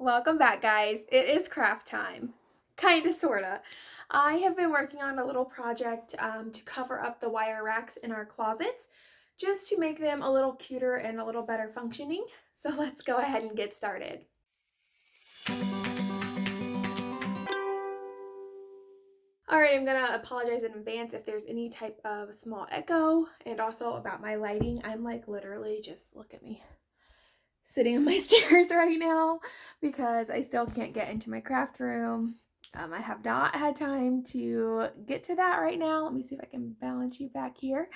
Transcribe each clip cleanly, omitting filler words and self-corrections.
Welcome back, guys. It is craft time. Kinda, sorta. I have been working on a little project to cover up the wire racks in our closets just to make them a little cuter and a little better functioning. So let's go ahead and get started. Alright, I'm gonna apologize in advance if there's any type of small echo, and also about my lighting. I'm like literally, just look at me, sitting on my stairs right now because I still can't get into my craft room. I have not had time to get to that right now. Let me see if I can balance you back here.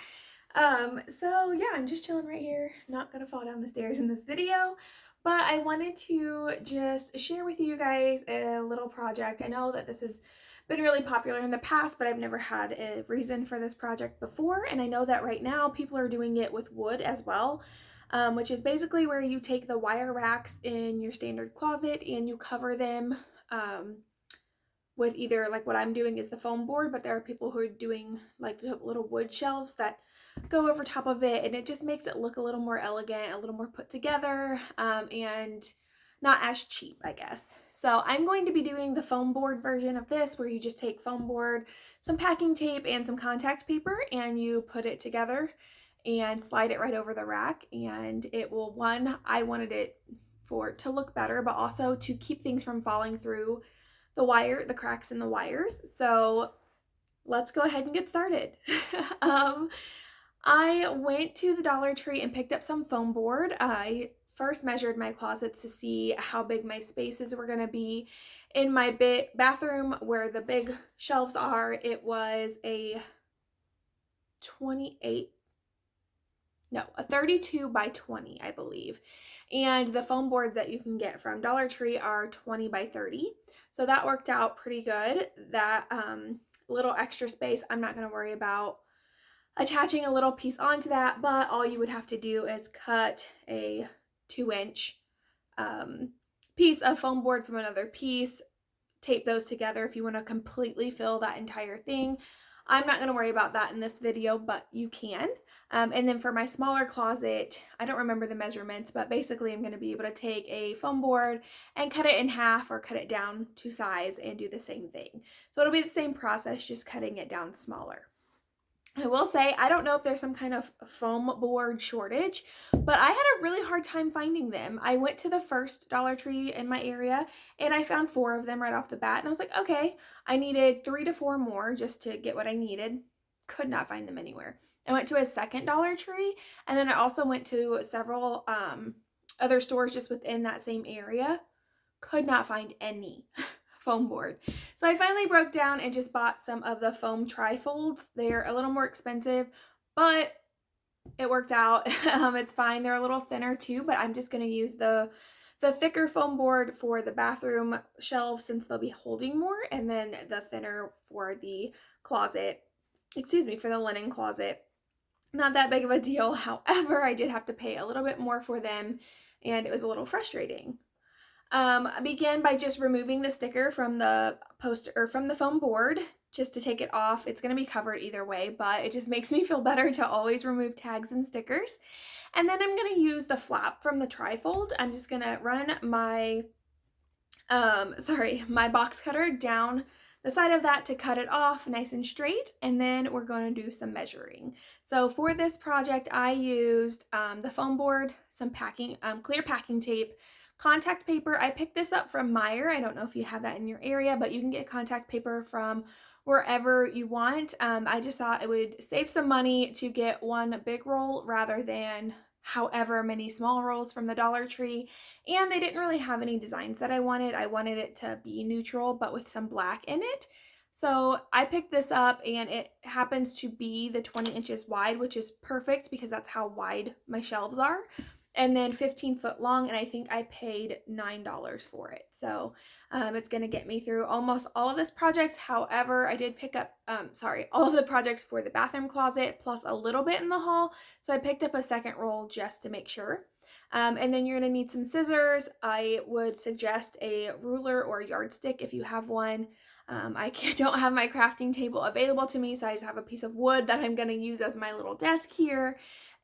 So yeah, I'm just chilling right here. Not gonna fall down the stairs in this video, but I wanted to just share with you guys a little project. I know that this has been really popular in the past, but I've never had a reason for this project before, and I know that right now people are doing it with wood as well. Which is basically where you take the wire racks in your standard closet and you cover them with either, like what I'm doing is the foam board, but there are people who are doing like the little wood shelves that go over top of it, and it just makes it look a little more elegant, a little more put together, and not as cheap, I guess. So I'm going to be doing the foam board version of this, where you just take foam board, some packing tape, and some contact paper, and you put it together and slide it right over the rack, and it will, I wanted it to look better, but also to keep things from falling through the cracks in the wires. So let's go ahead and get started. I went to the Dollar Tree and picked up some foam board. I first measured my closets to see how big my spaces were going to be. In my bathroom where the big shelves are, it was a 32 by 20, I believe. And the foam boards that you can get from Dollar Tree are 20 by 30. So that worked out pretty good. That little extra space, I'm not going to worry about attaching a little piece onto that, but all you would have to do is cut a 2-inch piece of foam board from another piece, tape those together if you want to completely fill that entire thing. I'm not going to worry about that in this video, but you can. And then for my smaller closet, I don't remember the measurements, but basically I'm going to be able to take a foam board and cut it in half or cut it down to size and do the same thing. So it'll be the same process, just cutting it down smaller. I will say, I don't know if there's some kind of foam board shortage, but I had a really hard time finding them. I went to the first Dollar Tree in my area and I found 4 of them right off the bat, and I was like, okay, I needed 3 to 4 more just to get what I needed. Could not find them anywhere. I went to a second Dollar Tree, and then I also went to several other stores just within that same area. Could not find any foam board. So I finally broke down and just bought some of the foam trifolds. They're a little more expensive, but it worked out. It's fine. They're a little thinner too, but I'm just going to use the thicker foam board for the bathroom shelves since they'll be holding more, and then the thinner for the closet, for the linen closet. Not that big of a deal. However, I did have to pay a little bit more for them, and it was a little frustrating. I began by just removing the sticker from the poster, or from the foam board, just to take it off. It's going to be covered either way, but it just makes me feel better to always remove tags and stickers. And then I'm going to use the flap from the trifold. I'm just going to run my box cutter down the side of that to cut it off nice and straight, and then we're going to do some measuring. So for this project, I used the foam board, some clear packing tape, contact paper. I picked this up from Meyer. I don't know if you have that in your area, but you can get contact paper from wherever you want. I just thought it would save some money to get one big roll rather than however many small rolls from the Dollar Tree, and they didn't really have any designs that I wanted. I wanted it to be neutral but with some black in it. So I picked this up, and it happens to be the 20 inches wide, which is perfect because that's how wide my shelves are, and then 15 foot long, and I think I paid $9 for it. So it's going to get me through almost all of this project. However, I did pick up, all of the projects for the bathroom closet plus a little bit in the hall. So I picked up a second roll just to make sure. And then you're going to need some scissors. I would suggest a ruler or a yardstick if you have one. I don't have my crafting table available to me, so I just have a piece of wood that I'm going to use as my little desk here.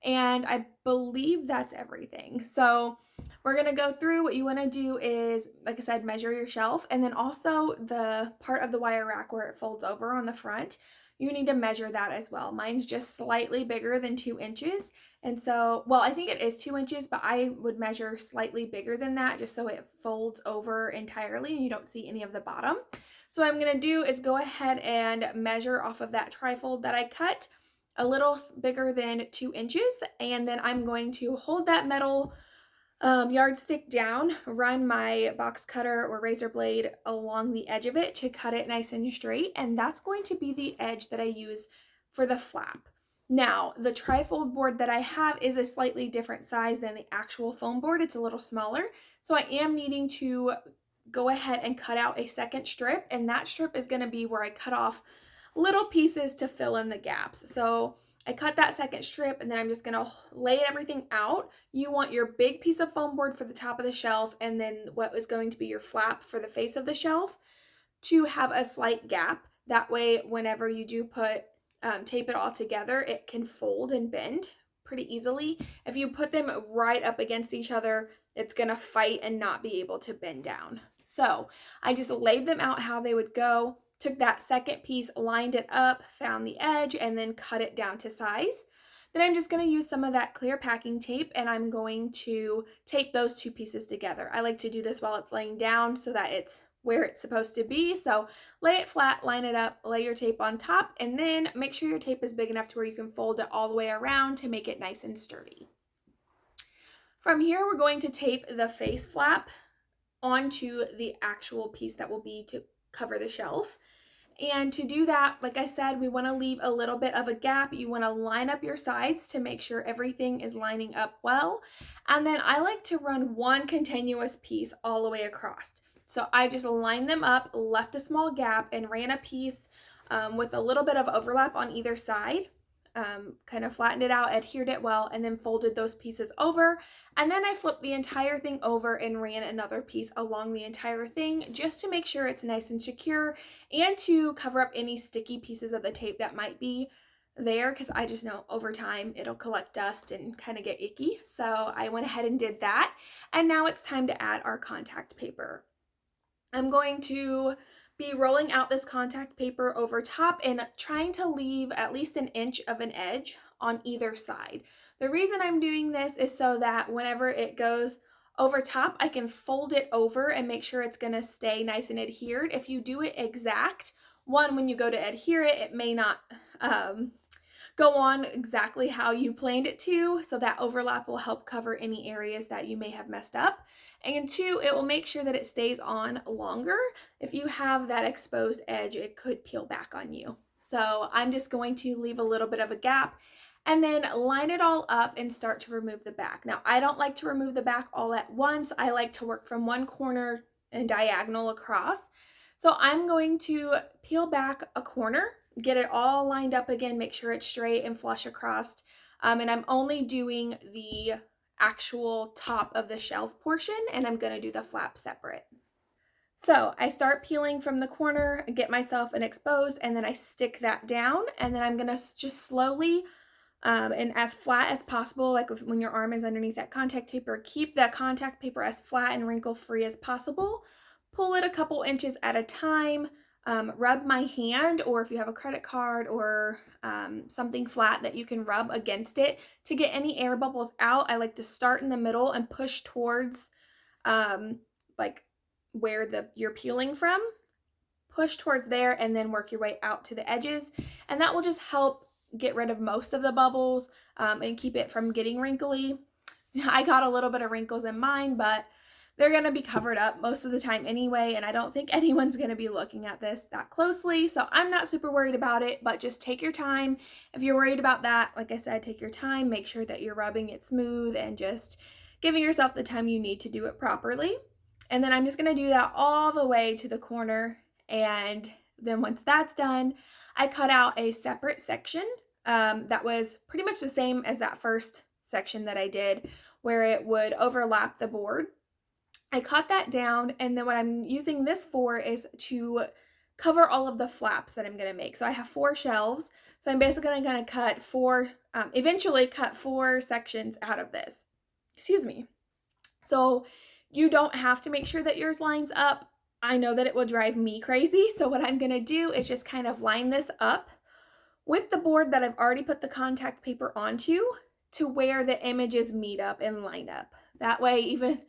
And I believe that's everything. So we're gonna go through. What you wanna do is, like I said, measure your shelf, and then also the part of the wire rack where it folds over on the front, you need to measure that as well. Mine's just slightly bigger than 2 inches. And so, well, I think it is 2 inches, but I would measure slightly bigger than that just so it folds over entirely and you don't see any of the bottom. So what I'm gonna do is go ahead and measure off of that trifold that I cut, a little bigger than 2 inches, and then I'm going to hold that metal yardstick down, run my box cutter or razor blade along the edge of it to cut it nice and straight, and that's going to be the edge that I use for the flap. Now, the trifold board that I have is a slightly different size than the actual foam board. It's a little smaller, so I am needing to go ahead and cut out a second strip, and that strip is going to be where I cut off little pieces to fill in the gaps. So I cut that second strip, and then I'm just gonna lay everything out. You want your big piece of foam board for the top of the shelf, and then what is going to be your flap for the face of the shelf to have a slight gap. That way, whenever you do tape it all together, it can fold and bend pretty easily. If you put them right up against each other, it's gonna fight and not be able to bend down. So I just laid them out how they would go, took that second piece, lined it up, found the edge, and then cut it down to size. Then I'm just going to use some of that clear packing tape, and I'm going to tape those two pieces together. I like to do this while it's laying down so that it's where it's supposed to be. So lay it flat, line it up, lay your tape on top, and then make sure your tape is big enough to where you can fold it all the way around to make it nice and sturdy. From here, we're going to tape the face flap onto the actual piece that will be to cover the shelf. And to do that, like I said, we want to leave a little bit of a gap. You want to line up your sides to make sure everything is lining up well. And then I like to run one continuous piece all the way across. So I just lined them up, left a small gap, and ran a piece with a little bit of overlap on either side. Kind of flattened it out, adhered it well, and then folded those pieces over. And then I flipped the entire thing over and ran another piece along the entire thing just to make sure it's nice and secure and to cover up any sticky pieces of the tape that might be there, because I just know over time it'll collect dust and kind of get icky. So I went ahead and did that. And now it's time to add our contact paper. I'm going to be rolling out this contact paper over top and trying to leave at least an inch of an edge on either side. The reason I'm doing this is so that whenever it goes over top, I can fold it over and make sure it's gonna stay nice and adhered. If you do it exact, when you go to adhere it, it may not go on exactly how you planned it to, so that overlap will help cover any areas that you may have messed up. And two, it will make sure that it stays on longer. If you have that exposed edge, it could peel back on you. So I'm just going to leave a little bit of a gap and then line it all up and start to remove the back. Now, I don't like to remove the back all at once. I like to work from one corner and diagonal across. So I'm going to peel back a corner, get it all lined up again, make sure it's straight and flush across. And I'm only doing the actual top of the shelf portion, and I'm going to do the flap separate. So I start peeling from the corner, get myself an exposed, and then I stick that down, and then I'm going to just slowly and as flat as possible, like when your arm is underneath that contact paper, keep that contact paper as flat and wrinkle free as possible. Pull it a couple inches at a time. Rub my hand, or if you have a credit card or something flat that you can rub against it to get any air bubbles out. I like to start in the middle and push towards like where you're peeling from. Push towards there and then work your way out to the edges, and that will just help get rid of most of the bubbles and keep it from getting wrinkly. I got a little bit of wrinkles in mine, but they're going to be covered up most of the time anyway, and I don't think anyone's going to be looking at this that closely, so I'm not super worried about it, but just take your time. If you're worried about that, like I said, take your time, make sure that you're rubbing it smooth and just giving yourself the time you need to do it properly. And then I'm just going to do that all the way to the corner, and then once that's done, I cut out a separate section that was pretty much the same as that first section that I did, where it would overlap the board. I cut that down, and then what I'm using this for is to cover all of the flaps that I'm going to make. So I have 4 shelves. So I'm basically going to cut eventually cut 4 sections out of this. Excuse me. So you don't have to make sure that yours lines up. I know that it will drive me crazy. So what I'm going to do is just kind of line this up with the board that I've already put the contact paper onto to where the images meet up and line up. That way, even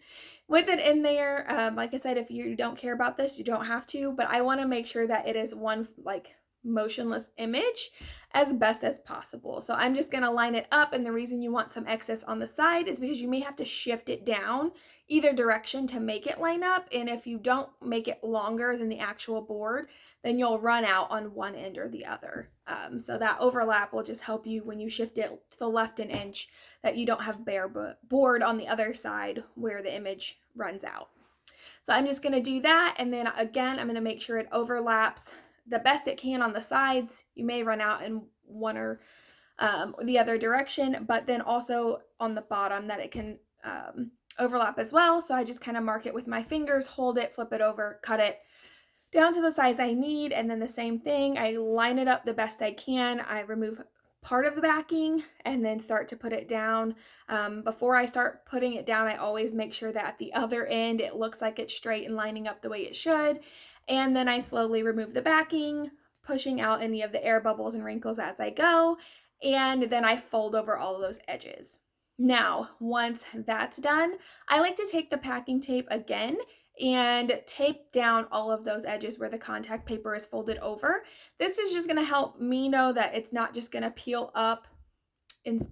with it in there, like I said, if you don't care about this, you don't have to, but I want to make sure that it is one like motionless image as best as possible. So I'm just going to line it up, and the reason you want some excess on the side is because you may have to shift it down either direction to make it line up, and if you don't make it longer than the actual board, then you'll run out on one end or the other. So that overlap will just help you when you shift it to the left an inch, that you don't have bare board on the other side where the image runs out. So I'm just going to do that, and then again I'm going to make sure it overlaps the best it can on the sides. You may run out in one or the other direction, but then also on the bottom that it can overlap as well. So I just kind of mark it with my fingers, hold it, flip it over, cut it down to the size I need, and then the same thing, I line it up the best I can. I remove part of the backing and then start to put it down. Before I start putting it down, I always make sure that at the other end it looks like it's straight and lining up the way it should. And then I slowly remove the backing, pushing out any of the air bubbles and wrinkles as I go. And then I fold over all of those edges. Now, once that's done, I like to take the packing tape again and tape down all of those edges where the contact paper is folded over. This is just going to help me know that it's not just going to peel up in,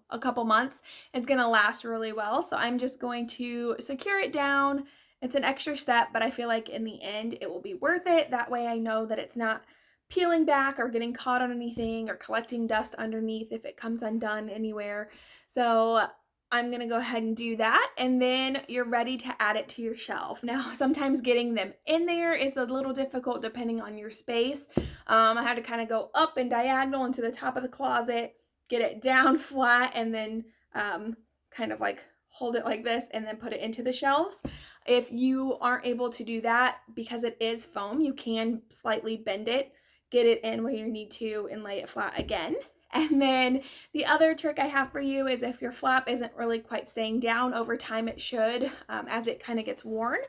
a couple months. It's going to last really well. So I'm just going to secure it down. It's an extra step, but I feel like in the end it will be worth it. That way I know that it's not peeling back or getting caught on anything or collecting dust underneath if it comes undone anywhere. So I'm going to go ahead and do that, and then you're ready to add it to your shelf. Now, sometimes getting them in there is a little difficult depending on your space. I had to kind of go up and diagonal into the top of the closet, get it down flat, and then kind of like hold it like this and then put it into the shelves. If you aren't able to do that, because it is foam, you can slightly bend it, get it in where you need to, and lay it flat again. And then the other trick I have for you is if your flap isn't really quite staying down over time, it should as it kind of gets worn.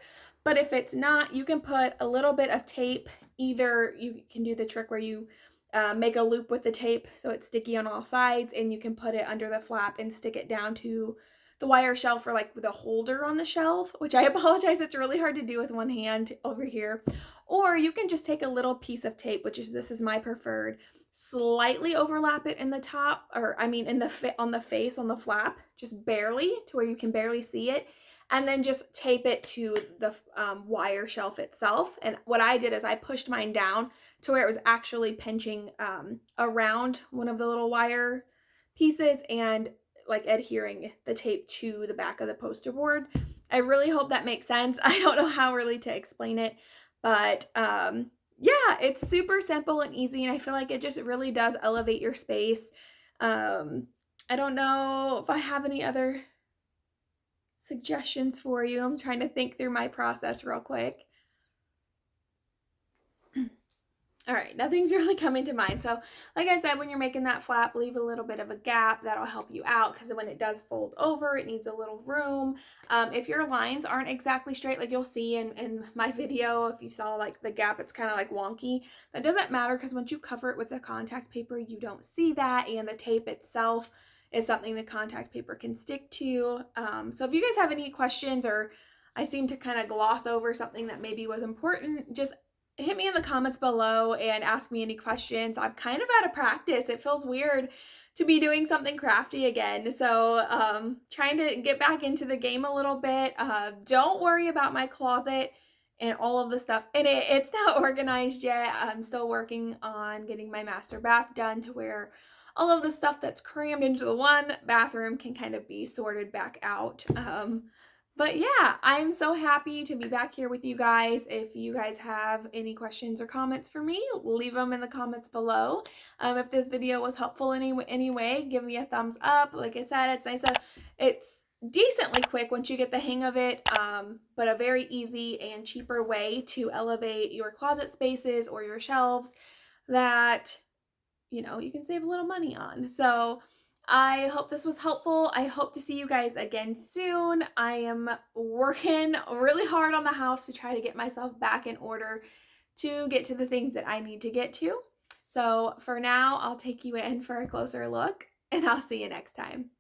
But if it's not, you can put a little bit of tape. Either you can do the trick where you make a loop with the tape so it's sticky on all sides, and you can put it under the flap and stick it down to the wire shelf or like the holder on the shelf, which I apologize, it's really hard to do with one hand over here. Or you can just take a little piece of tape, this is my preferred, slightly overlap it in the top, or I mean in the on the face on the flap, just barely to where you can barely see it, and then just tape it to the wire shelf itself. And what I did is I pushed mine down to where it was actually pinching around one of the little wire pieces and like adhering the tape to the back of the poster board. I really hope that makes sense. I don't know how really to explain it, but yeah, it's super simple and easy, and I feel like it just really does elevate your space. I don't know if I have any other suggestions for you. I'm trying to think through my process real quick. All right, nothing's really coming to mind. So like I said, when you're making that flap, leave a little bit of a gap. That'll help you out because when it does fold over, it needs a little room. If your lines aren't exactly straight, like you'll see in my video, if you saw like the gap, it's kind of like wonky. That doesn't matter because once you cover it with the contact paper, you don't see that, and the tape itself is something the contact paper can stick to. So if you guys have any questions, or I seem to kind of gloss over something that maybe was important, just hit me in the comments below and ask me any questions. I'm kind of out of practice. It feels weird to be doing something crafty again. So trying to get back into the game a little bit. Don't worry about my closet and all of the stuff in it. It's not organized yet. I'm still working on getting my master bath done to where all of the stuff that's crammed into the one bathroom can kind of be sorted back out. But yeah, I'm so happy to be back here with you guys. If you guys have any questions or comments for me, leave them in the comments below. If this video was helpful in any way, give me a thumbs up. Like I said, it's nice. It's decently quick once you get the hang of it, but a very easy and cheaper way to elevate your closet spaces or your shelves that, you know, you can save a little money on. So I hope this was helpful. I hope to see you guys again soon. I am working really hard on the house to try to get myself back in order to get to the things that I need to get to. So for now, I'll take you in for a closer look, and I'll see you next time.